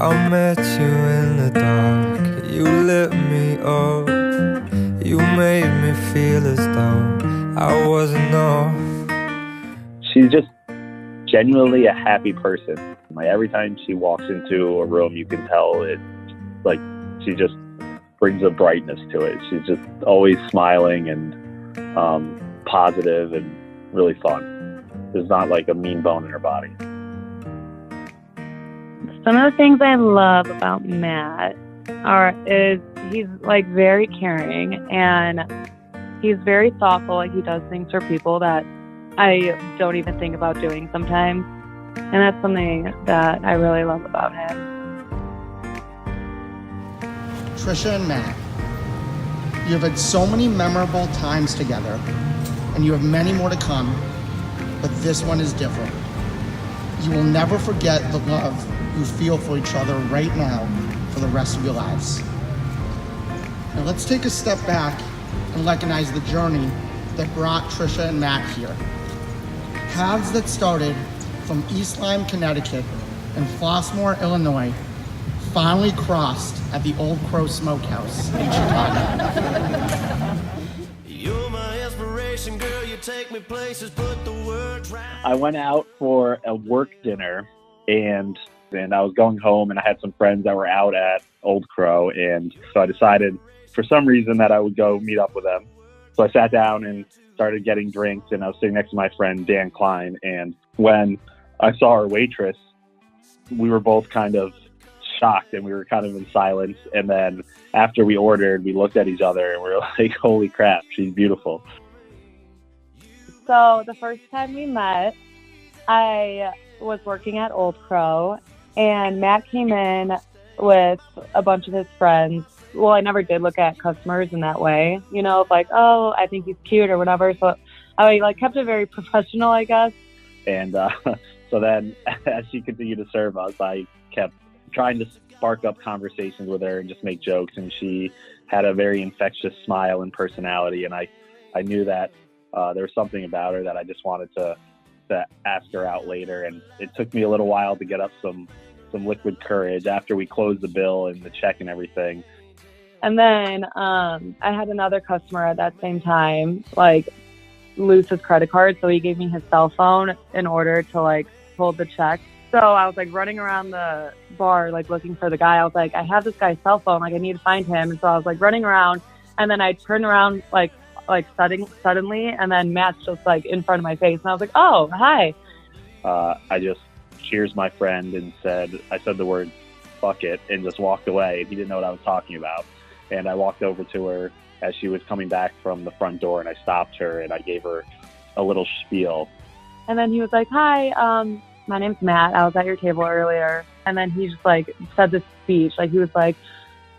I met you in the dark, you lit me up. You made me feel as though I wasn't enough. She's just genuinely a happy person. Like every time she walks into a room, you can tell it, like she just brings a brightness to it. She's just always smiling and positive and really fun. There's not like a mean bone in her body. Some of the things I love about Matt is he's like very caring and he's very thoughtful. Like he does things for people that I don't even think about doing sometimes. And that's something that I really love about him. Trisha and Matt, you have had so many memorable times together, and you have many more to come, but this one is different. You will never forget the love you feel for each other right now for the rest of your lives. Now let's take a step back and recognize the journey that brought Trisha and Matt here. Paths that started from East Lyme, Connecticut and Flossmoor, Illinois, finally crossed at the Old Crow Smokehouse in Chicago. You're my inspiration, girl. You take me places, put the words right. I went out for a work dinner and I was going home and I had some friends that were out at Old Crow, and so I decided for some reason that I would go meet up with them. So I sat down and started getting drinks, and I was sitting next to my friend Dan Klein, and when I saw our waitress, we were both kind of shocked and we were kind of in silence, and then after we ordered, we looked at each other and we were like, holy crap, she's beautiful. So the first time we met, I was working at Old Crow, and Matt came in with a bunch of his friends. Well, I never did look at customers in that way, you know, like, oh, I think he's cute or whatever. So I like kept it very professional, I guess. And so then as she continued to serve us, I kept trying to spark up conversations with her and just make jokes. And she had a very infectious smile and personality. And I knew that there was something about her that I just wanted to ask her out later. And it took me a little while to get up some liquid courage after we closed the bill and the check and everything. And then I had another customer at that same time, like, lose his credit card. So he gave me his cell phone in order to, like, hold the check. So I was, like, running around the bar, like, looking for the guy. I was like, I have this guy's cell phone. Like, I need to find him. And so I was, like, running around. And then I turned around, like suddenly. And then Matt's just, like, in front of my face. And I was like, oh, hi. I just cheers my friend and I said the word, fuck it, and just walked away. He didn't know what I was talking about. And I walked over to her as she was coming back from the front door, and I stopped her and I gave her a little spiel. And then he was like, hi, my name's Matt. I was at your table earlier. And then he just, like, said this speech. Like, he was like,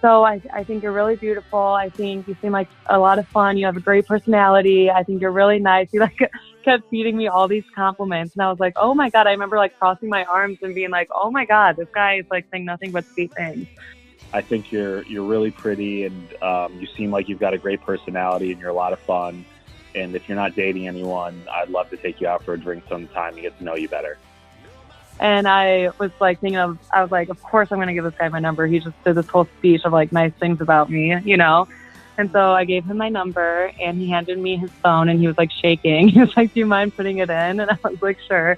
so I think you're really beautiful. I think you seem like a lot of fun. You have a great personality. I think you're really nice. He, like, kept feeding me all these compliments. And I was like, oh, my God. I remember, like, crossing my arms and being like, oh, my God, this guy is, like, saying nothing but sweet things. I think you're really pretty, and you seem like you've got a great personality, and you're a lot of fun. And if you're not dating anyone, I'd love to take you out for a drink sometime and get to know you better. And I was like I was like, of course I'm going to give this guy my number. He just did this whole speech of, like, nice things about me, you know? And so I gave him my number, and he handed me his phone, and he was, like, shaking. He was like, do you mind putting it in? And I was like, sure.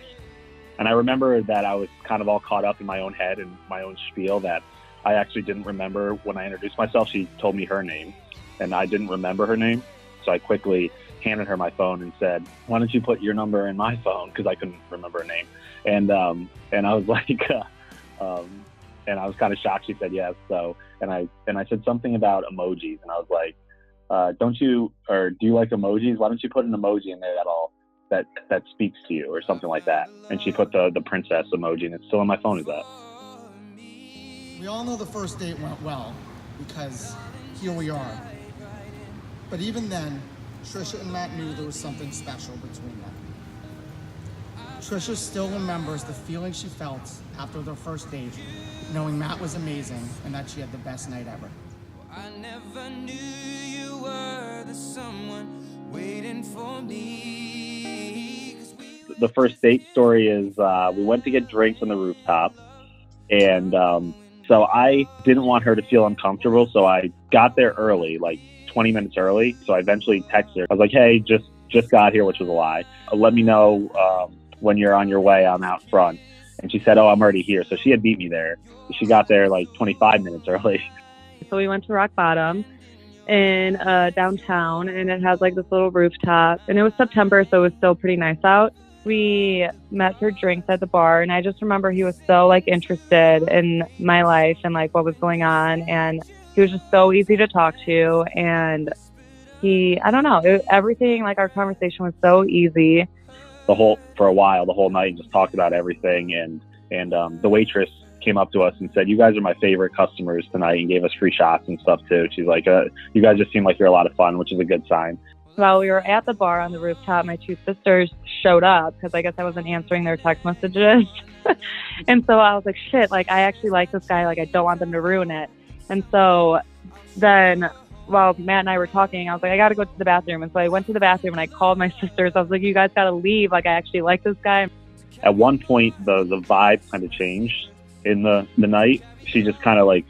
And I remember that I was kind of all caught up in my own head and my own spiel that I actually didn't remember when I introduced myself. She told me her name, and I didn't remember her name. So I quickly handed her my phone and said, why don't you put your number in my phone? Because I couldn't remember her name. And I was like, and I was kind of shocked. She said yes. So, and I said something about emojis, and I was like, do you like emojis? Why don't you put an emoji in there that speaks to you or something like that? And she put the princess emoji, and it's still on my phone as that. We all know the first date went well because here we are. But even then, Trisha and Matt knew there was something special between them. Trisha still remembers the feeling she felt after their first date, knowing Matt was amazing and that she had the best night ever. I never knew you were the someone waiting for me. The first date story is we went to get drinks on the rooftop, and So I didn't want her to feel uncomfortable. So I got there early, like 20 minutes early. So I eventually texted her. I was like, hey, just got here, which was a lie. Let me know when you're on your way. I'm out front. And she said, oh, I'm already here. So she had beat me there. She got there like 25 minutes early. So we went to Rock Bottom in downtown, and it has like this little rooftop. And it was September, so it was still pretty nice out. We met for drinks at the bar, and I just remember he was so like interested in my life and like what was going on. And he was just so easy to talk to. And I don't know, everything, like our conversation was so easy. For a while, the whole night, just talked about everything. And the waitress came up to us and said, you guys are my favorite customers tonight, and gave us free shots and stuff too. She's like, you guys just seem like you're a lot of fun, which is a good sign. While we were at the bar on the rooftop, my two sisters showed up because I guess I wasn't answering their text messages. And so I was like, shit, like I actually like this guy. Like I don't want them to ruin it. And so then while Matt and I were talking, I was like, I got to go to the bathroom. And so I went to the bathroom and I called my sisters. I was like, you guys got to leave. Like I actually like this guy. At one point, the vibe kind of changed in the night. She just kind of like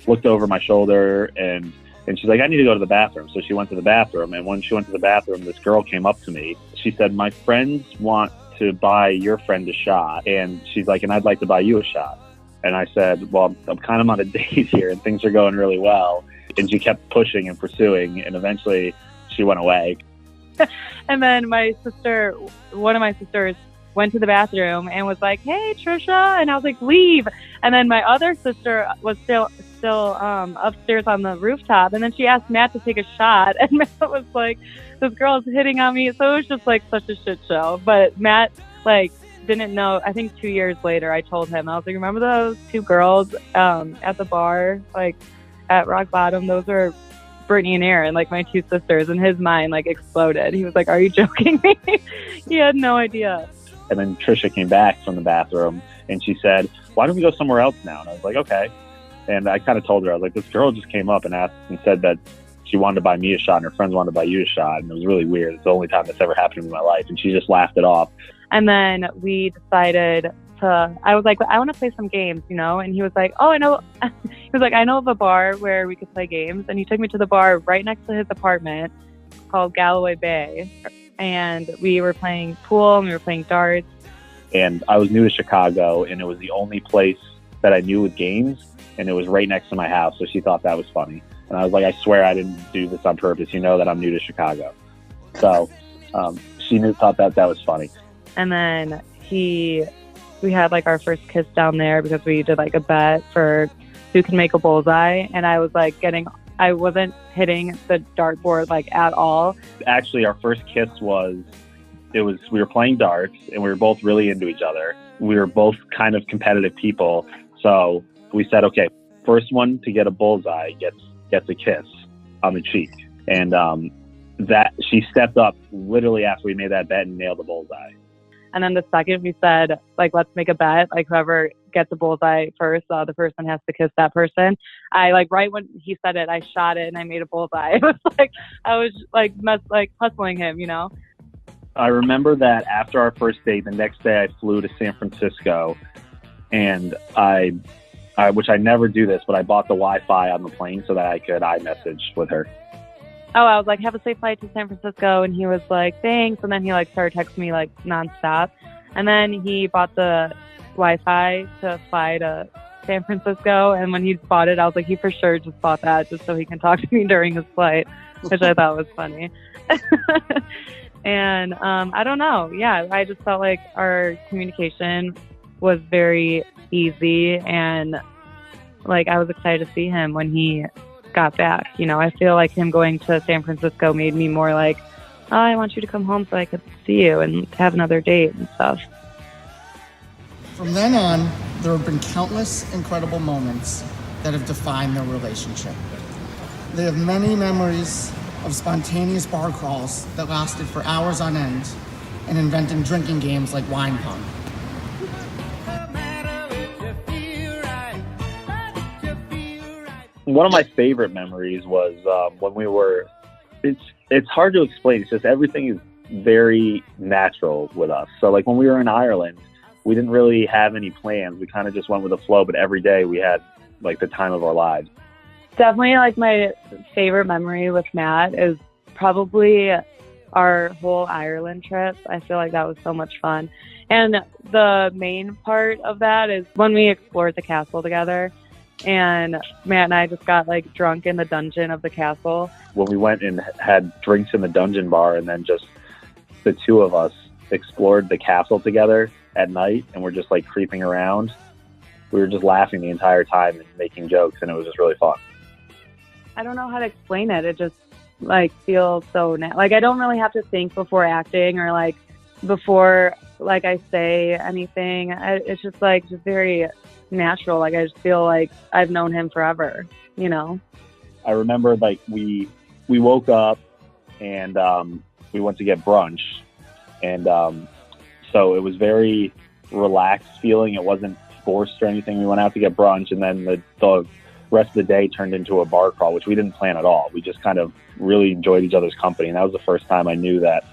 looked over my shoulder and she's like, I need to go to the bathroom. So she went to the bathroom. And when she went to the bathroom, this girl came up to me. She said, my friends want to buy your friend a shot. And she's like, and I'd like to buy you a shot. And I said, well, I'm kind of on a date here and things are going really well. And she kept pushing and pursuing. And eventually she went away. And then one of my sisters went to the bathroom and was like, hey, Trisha. And I was like, leave. And then my other sister was still upstairs on the rooftop. And then she asked Matt to take a shot. And Matt was like, this girl's hitting on me. So it was just like such a shit show. But Matt like didn't know. I think 2 years later, I told him, I was like, remember those two girls at the bar, like at Rock Bottom? Those are Brittany and Aaron, like my two sisters. And his mind like exploded. He was like, are you joking me? He had no idea. And then Trisha came back from the bathroom and she said, why don't we go somewhere else now? And I was like, okay. And I kind of told her, I was like, this girl just came up and asked and said that she wanted to buy me a shot and her friends wanted to buy you a shot. And it was really weird. It's the only time that's ever happened in my life. And she just laughed it off. And then we decided I was like, I want to play some games, you know? And he was like, oh, I know. He was like, I know of a bar where we could play games. And he took me to the bar right next to his apartment called Galloway Bay. And we were playing pool and we were playing darts. And I was new to Chicago, and it was the only place that I knew with games, and it was right next to my house. So she thought that was funny. And I was like, I swear I didn't do this on purpose. You know that I'm new to Chicago. So she thought that was funny. And then we had like our first kiss down there because we did like a bet for who can make a bullseye. And I was like I wasn't hitting the dartboard like at all. Actually, our first kiss we were playing darts and we were both really into each other. We were both kind of competitive people. So we said, okay, first one to get a bullseye gets a kiss on the cheek. And that she stepped up literally after we made that bet and nailed the bullseye. And then the second we said, like, let's make a bet, like whoever gets a bullseye first, the other person has to kiss that person. I like right when he said it, I shot it and I made a bullseye. It was like, I was like hustling him, you know? I remember that after our first date, the next day I flew to San Francisco and which I never do this, but I bought the Wi-Fi on the plane so that I could iMessage with her. Oh, I was like, have a safe flight to San Francisco. And he was like, thanks. And then he like started texting me like nonstop. And then he bought the Wi-Fi to fly to San Francisco. And when he bought it, I was like, he for sure just bought that just so he can talk to me during his flight, which I thought was funny. And I don't know. Yeah, I just felt like our communication was very easy. And like, I was excited to see him when he got back. You know, I feel like him going to San Francisco made me more like, oh, I want you to come home so I could see you and have another date and stuff. From then on, there have been countless incredible moments that have defined their relationship. They have many memories of spontaneous bar crawls that lasted for hours on end and inventing drinking games like wine pong. One of my favorite memories was when we were, it's hard to explain. It's just everything is very natural with us. So like when we were in Ireland, we didn't really have any plans. We kind of just went with the flow, but every day we had like the time of our lives. Definitely, like, my favorite memory with Matt is probably our whole Ireland trip. I feel like that was so much fun. And the main part of that is when we explored the castle together, and Matt and I just got like drunk in the dungeon of the castle. When we went and had drinks in the dungeon bar, and then just the two of us explored the castle together at night, and we're just like creeping around. We were just laughing the entire time and making jokes, and it was just really fun. I don't know how to explain it. It just like feels so like I don't really have to think before acting or like before like I say anything. It's just like just very natural. Like I just feel like I've known him forever, you know. I remember like we woke up and we went to get brunch, and so it was very relaxed feeling. It wasn't forced or anything. We went out to get brunch, and then the rest of the day turned into a bar crawl, which we didn't plan at all. We just kind of really enjoyed each other's company, and that was the first time I knew that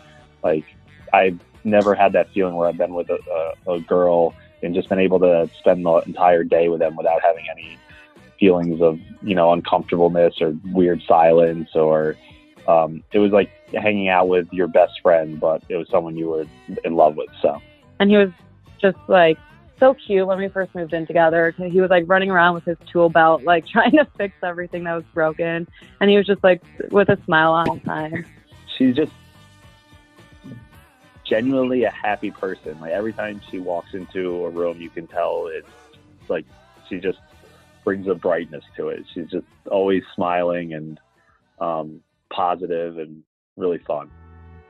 like I've never had that feeling where I've been with a girl and just been able to spend the entire day with them without having any feelings of, you know, uncomfortableness or weird silence, or it was like hanging out with your best friend, but it was someone you were in love with. So, and he was just like so cute when we first moved in together. He was like running around with his tool belt, like trying to fix everything that was broken, and he was just like with a smile on all the time. She's just genuinely a happy person. Like every time she walks into a room, you can tell it's like she just brings a brightness to it. She's just always smiling and positive and really fun.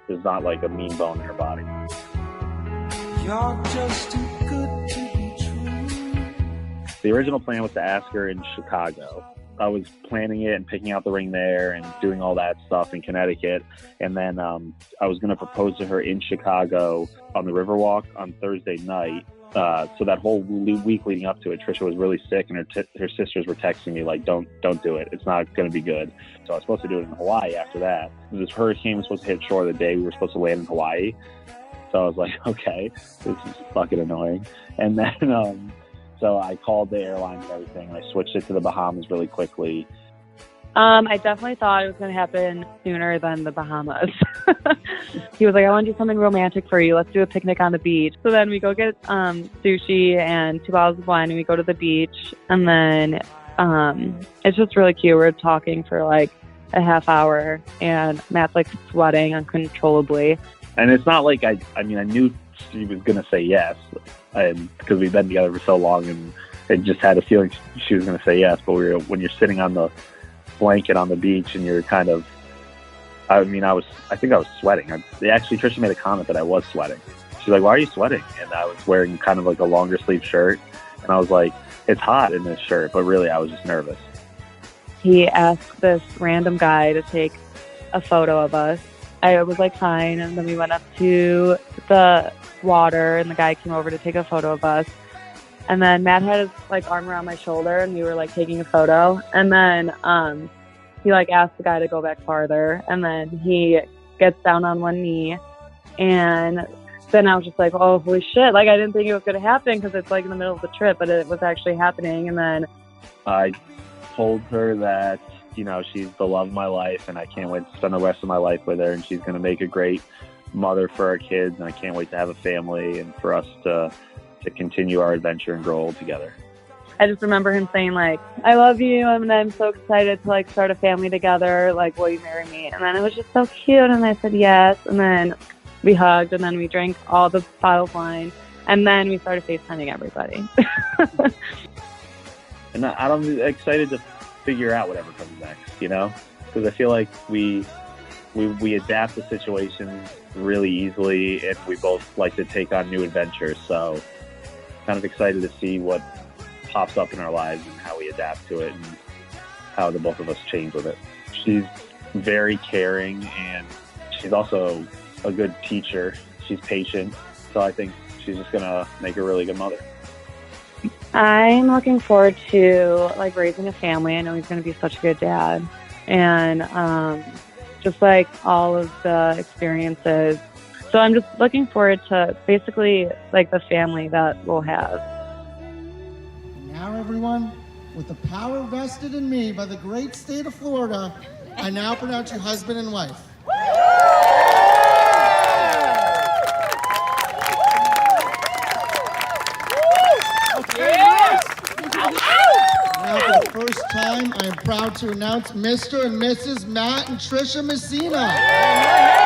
There's not like a mean bone in her body. You're just too good to be true. The original plan was to ask her in Chicago. I was planning it and picking out the ring there and doing all that stuff in Connecticut. And then I was going to propose to her in Chicago on the Riverwalk on Thursday night. So that whole week leading up to it, Trisha was really sick, and her sisters were texting me like, don't do it. It's not going to be good. So I was supposed to do it in Hawaii after that. This hurricane was supposed to hit shore the day we were supposed to land in Hawaii. So I was like, okay, this is fucking annoying. And then so I called the airline and everything, and I switched it to the Bahamas really quickly. I definitely thought it was going to happen sooner than the Bahamas. He was like, I want to do something romantic for you. Let's do a picnic on the beach. So then we go get sushi and 2 bottles of wine, and we go to the beach. And then it's just really cute. We're talking for like a half hour, and Matt's like sweating uncontrollably. And it's not like I knew she was going to say yes, because we've been together for so long, and I just had a feeling she was going to say yes. But when you're sitting on the blanket on the beach and you're kind of, I think I was sweating. Actually, Trisha made a comment that I was sweating. She's like, why are you sweating? And I was wearing kind of like a longer sleeve shirt. And I was like, it's hot in this shirt. But really, I was just nervous. He asked this random guy to take a photo of us. I was like, fine. And then we went up to the water, and the guy came over to take a photo of us. And then Matt had his like arm around my shoulder, and we were like taking a photo. And then he like asked the guy to go back farther, and then he gets down on one knee. And then I was just like, oh, holy shit. Like I didn't think it was going to happen, because it's like in the middle of the trip, but it was actually happening. And then I told her that, you know, she's the love of my life, and I can't wait to spend the rest of my life with her, and she's going to make a great mother for our kids, and I can't wait to have a family and for us to continue our adventure and grow old together. I just remember him saying like, I love you, and I'm so excited to like start a family together, like, will you marry me? And then it was just so cute, and I said yes, and then we hugged, and then we drank all the bottle of wine, and then we started FaceTiming everybody. And I'm excited to figure out whatever comes next, you know, because I feel like we adapt to situations really easily, and we both like to take on new adventures. So kind of excited to see what pops up in our lives and how we adapt to it and how the both of us change with it. She's very caring, and she's also a good teacher. She's patient. So I think she's just going to make a really good mother. I'm looking forward to like raising a family. I know he's going to be such a good dad, and just like all of the experiences. So I'm just looking forward to basically like the family that we'll have. Now, everyone, with the power vested in me by the great state of Florida, I now pronounce you husband and wife. Now, for the first time, I am proud to announce Mr. and Mrs. Matt and Trisha Messina.